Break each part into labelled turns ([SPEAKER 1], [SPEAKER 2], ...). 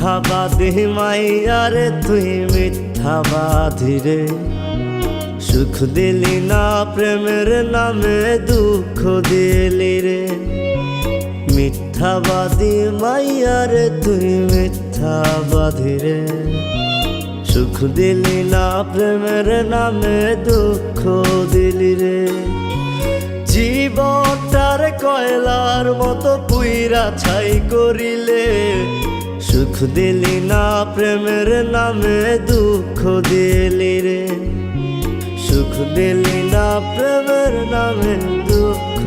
[SPEAKER 1] মিথ্যাবাদী মাইয়ারে তুই মিথ্যাবাদী রে, সুখ দিলি না প্রেমের নামে দুঃখ দিলি রে। মিথ্যাবাদী মাইয়ারে তুই মিথ্যাবাদী রে, সুখ দিলি না প্রেমের নামে দুঃখ দিলি রে। জীবনটার কয়লার মতো পুইরা ছাই করিলে, সুখ দিলি না প্রেমের নামে দুঃখ দিলি রে। সুখ দিলি না প্রেমের নামে দুঃখ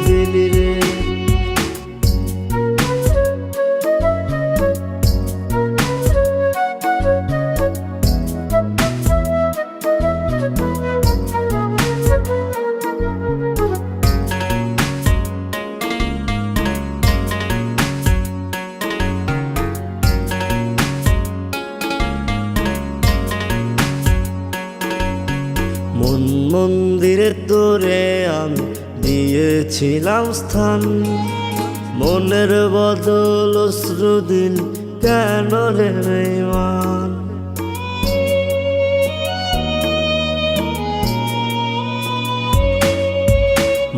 [SPEAKER 1] দিলি রে। মন মন্দিরের তোরে আমি দিয়েছিলাম স্থান, মনের বদল অশ্রু দিল কেন রে বেঈমান।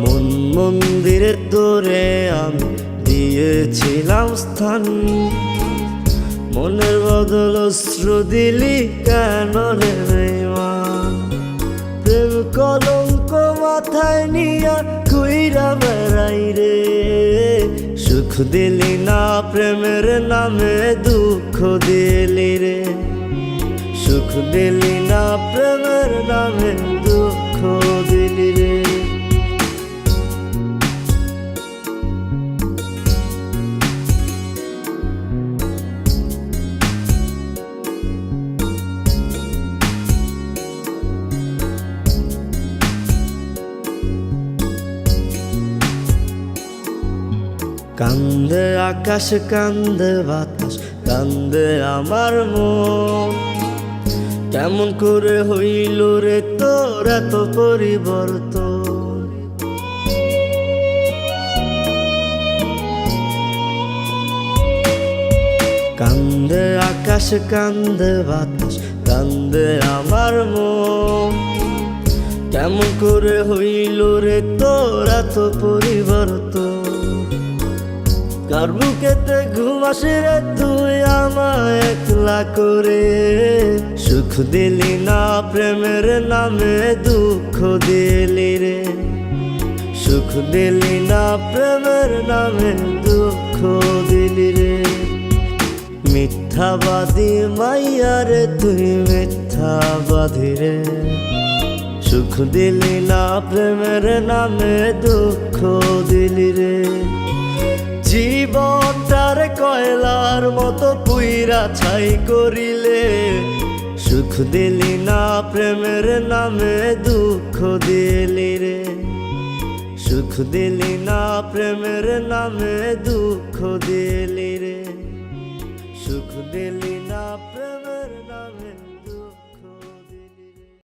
[SPEAKER 1] মন মন্দিরের তোরে আমি দিয়েছিলাম স্থান, মনের বদল অশ্রু দিলি কেন রে বেঈমান। প্রেম কলঙ্ক মাথায় নিয়া ঘুইরা বেড়াই রে, সুখ দিলি না প্রেমের নামে দুঃখ দিলি রে। সুখ দিলি না প্রেমের নামে দুঃখ দিলি রে। কান্দে আকাশ কান্দে বাতাস কান্দে আমার মন, কেমন করে হইল রে তোর এত পরিবর্তন। কান্দে আকাশ কান্দে বাতাস কান্দে আমার মন, কেমন করে হইল রে তোর এত পরিবর্তন। কার বুকেতে ঘুমাসি রে তুই আমায় একলা করে, সুখ দিলি না প্রেমের নামে দুঃখ দিলি রে। সুখ দিলি না প্রেমের নামে দুঃখ দিলি রে। মিথ্যাবাদী মাইয়ারে তুই মিথ্যাবাদী রে, সুখ দিলি না প্রেমের নামে দুঃখ দিলি রে। জীবনটার কয়লার মতো পুইরা ছাই করিলে, সুখ দিলি না প্রেমের নামে দুঃখ দিলি রে। সুখ দিলি না প্রেমের নামে দুঃখ দিলি রে। সুখ দিলি না।